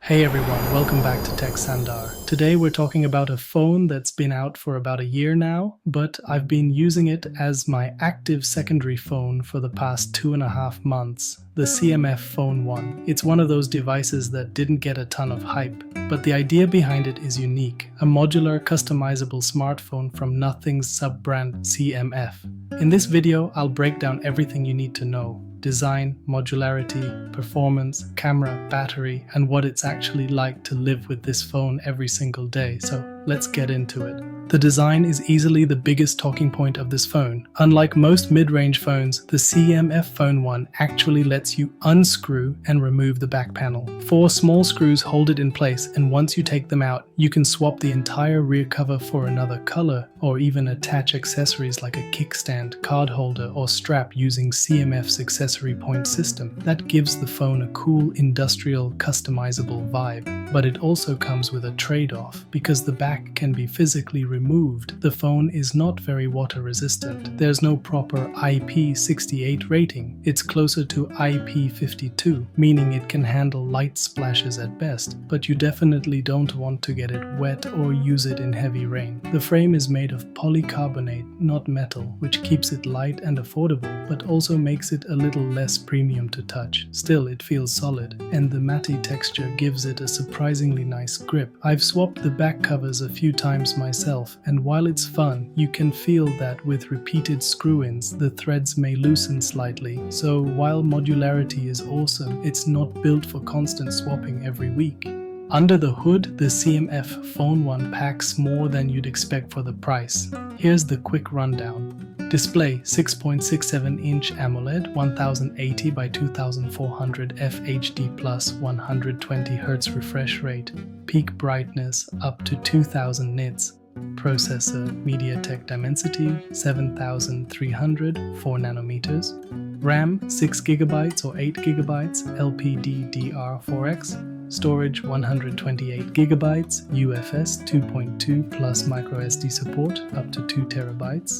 Hey everyone, welcome back to Tech Sandar. Today we're talking about a phone that's been out for about a year now, but I've been using it as my active secondary phone for the past 2.5 months, the CMF Phone 1. It's one of those devices that didn't get a ton of hype, but the idea behind it is unique, a modular, customizable smartphone from Nothing's sub-brand CMF. In this video, I'll break down everything you need to know. Design, modularity, performance, camera, battery, and what it's actually like to live with this phone every single day. So let's get into it. The design is easily the biggest talking point of this phone. Unlike most mid-range phones, the CMF Phone 1 actually lets you unscrew and remove the back panel. 4 small screws hold it in place, and once you take them out, you can swap the entire rear cover for another color, or even attach accessories like a kickstand, card holder, or strap using CMF's accessory point system. That gives the phone a cool, industrial, customizable vibe. But it also comes with a trade-off. Because the back can be physically removed, the phone is not very water resistant. There's no proper IP68 rating. It's closer to IP52, meaning it can handle light splashes at best, but you definitely don't want to get it wet or use it in heavy rain. The frame is made of polycarbonate, not metal, which keeps it light and affordable, but also makes it a little less premium to touch. Still, it feels solid, and the matte texture gives it a surprisingly nice grip. I've swapped the back covers a few times myself, and while it's fun, you can feel that with repeated screw-ins, the threads may loosen slightly. So while modularity is awesome, it's not built for constant swapping every week. Under the hood, the CMF Phone 1 packs more than you'd expect for the price. Here's the quick rundown. Display 6.67-inch AMOLED 1080 by 2400 FHD plus 120Hz refresh rate. Peak brightness up to 2000 nits. Processor MediaTek Dimensity 7300 4nm. RAM 6GB or 8GB LPDDR4X. Storage 128GB, UFS 2.2 plus microSD support up to 2TB.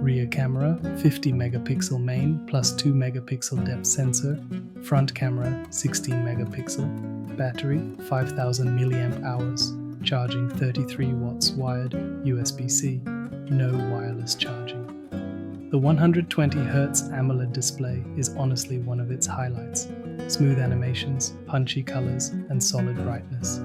Rear camera 50 megapixel main plus 2 megapixel depth sensor. Front camera 16 megapixel. Battery 5000 mAh. Charging 33 watts wired USB-C. No wireless charging. The 120Hz AMOLED display is honestly one of its highlights. Smooth animations, punchy colors, and solid brightness.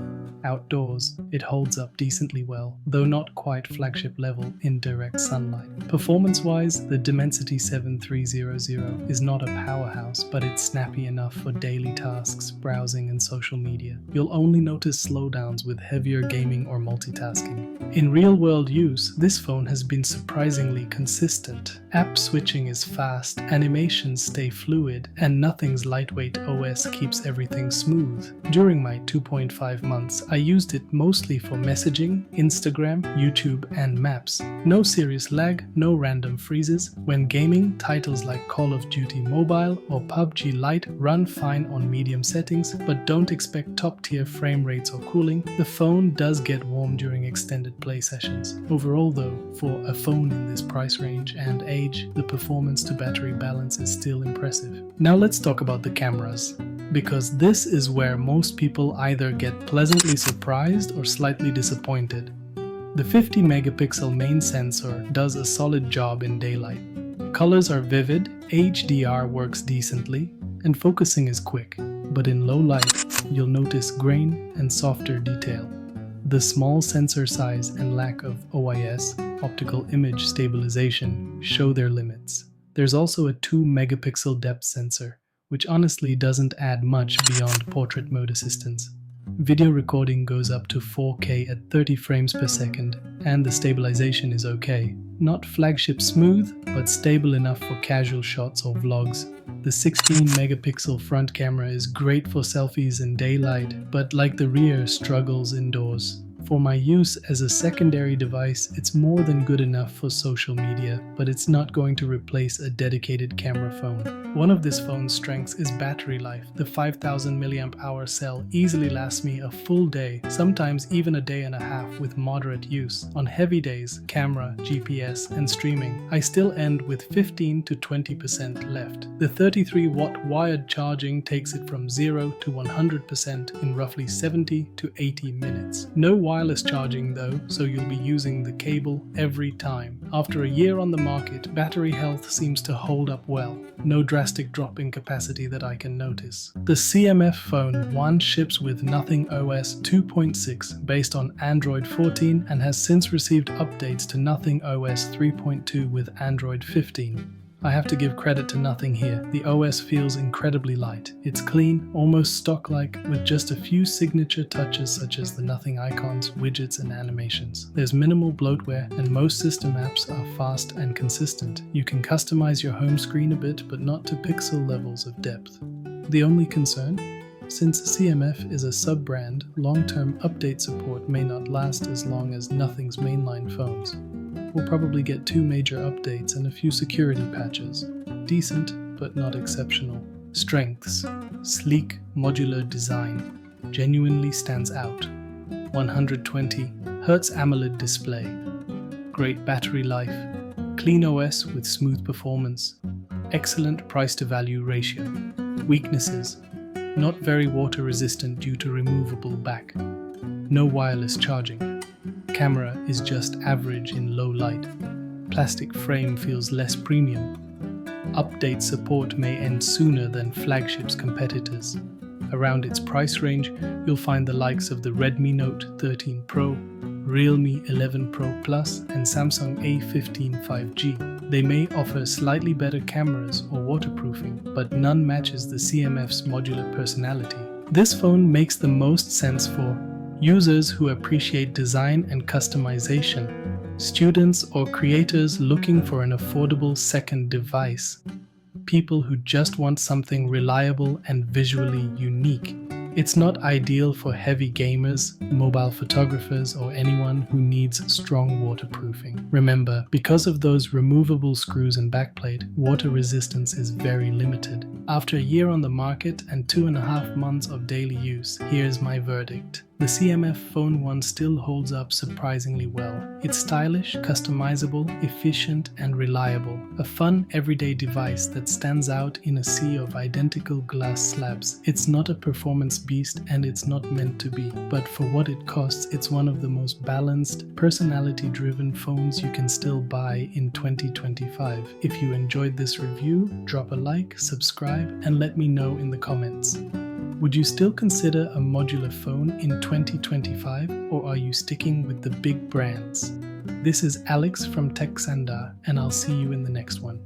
Outdoors, it holds up decently well, though not quite flagship level in direct sunlight. Performance-wise, the Dimensity 7300 is not a powerhouse, but it's snappy enough for daily tasks, browsing, and social media. You'll only notice slowdowns with heavier gaming or multitasking. In real-world use, this phone has been surprisingly consistent. App switching is fast, animations stay fluid, and Nothing's lightweight OS keeps everything smooth. During my 2.5 months, I used it mostly for messaging, Instagram, YouTube, and maps. No serious lag, no random freezes. When gaming, titles like Call of Duty Mobile or PUBG Lite run fine on medium settings, but don't expect top-tier frame rates or cooling. The phone does get warm during extended play sessions. Overall though, for a phone in this price range and age, the performance to battery balance is still impressive. Now let's talk about the cameras, because this is where most people either get pleasantly surprised or slightly disappointed. The 50 megapixel main sensor does a solid job in daylight. Colors are vivid, HDR works decently, and focusing is quick, but in low light, you'll notice grain and softer detail. The small sensor size and lack of OIS, optical image stabilization, show their limits. There's also a 2 megapixel depth sensor, which honestly doesn't add much beyond portrait mode assistance. Video recording goes up to 4K at 30 frames per second, and the stabilization is okay. Not flagship smooth, but stable enough for casual shots or vlogs. The 16 megapixel front camera is great for selfies in daylight, but like the rear, struggles indoors. For my use as a secondary device, it's more than good enough for social media, but it's not going to replace a dedicated camera phone. One of this phone's strengths is battery life. The 5000 mAh cell easily lasts me a full day, sometimes even a day and a half with moderate use. On heavy days, camera, GPS, and streaming, I still end with 15 to 20% left. The 33-watt wired charging takes it from 0 to 100% in roughly 70 to 80 minutes. No wireless charging though, so you'll be using the cable every time. After a year on the market, battery health seems to hold up well. No drastic drop in capacity that I can notice. The CMF Phone 1 ships with Nothing OS 2.6 based on Android 14 and has since received updates to Nothing OS 3.2 with Android 15. I have to give credit to Nothing here. The OS feels incredibly light. It's clean, almost stock-like, with just a few signature touches such as the Nothing icons, widgets, and animations. There's minimal bloatware, and most system apps are fast and consistent. You can customize your home screen a bit, but not to pixel levels of depth. The only concern? Since CMF is a sub-brand, long-term update support may not last as long as Nothing's mainline phones. We'll probably get 2 major updates and a few security patches. Decent, but not exceptional. Strengths: sleek, modular design. Genuinely stands out. 120Hz AMOLED display. Great battery life. Clean OS with smooth performance. Excellent price-to-value ratio. Weaknesses: not very water resistant due to removable back. No wireless charging. Camera is just average in low light. Plastic frame feels less premium. Update support may end sooner than flagship's competitors. Around its price range, you'll find the likes of the Redmi Note 13 Pro, Realme 11 Pro Plus, and Samsung A15 5G. They may offer slightly better cameras or waterproofing, but none matches the CMF's modular personality. This phone makes the most sense for users who appreciate design and customization, students or creators looking for an affordable second device, people who just want something reliable and visually unique. It's not ideal for heavy gamers, mobile photographers, or anyone who needs strong waterproofing. Remember, because of those removable screws and backplate, water resistance is very limited. After a year on the market and 2.5 months of daily use, here's my verdict. The CMF Phone 1 still holds up surprisingly well. It's stylish, customizable, efficient, and reliable. A fun, everyday device that stands out in a sea of identical glass slabs. It's not a performance beast and it's not meant to be, but for what it costs, it's one of the most balanced, personality-driven phones you can still buy in 2025. If you enjoyed this review, drop a like, subscribe, and let me know in the comments. Would you still consider a modular phone in 2025, or are you sticking with the big brands? This is Alex from Tech Sandar, and I'll see you in the next one.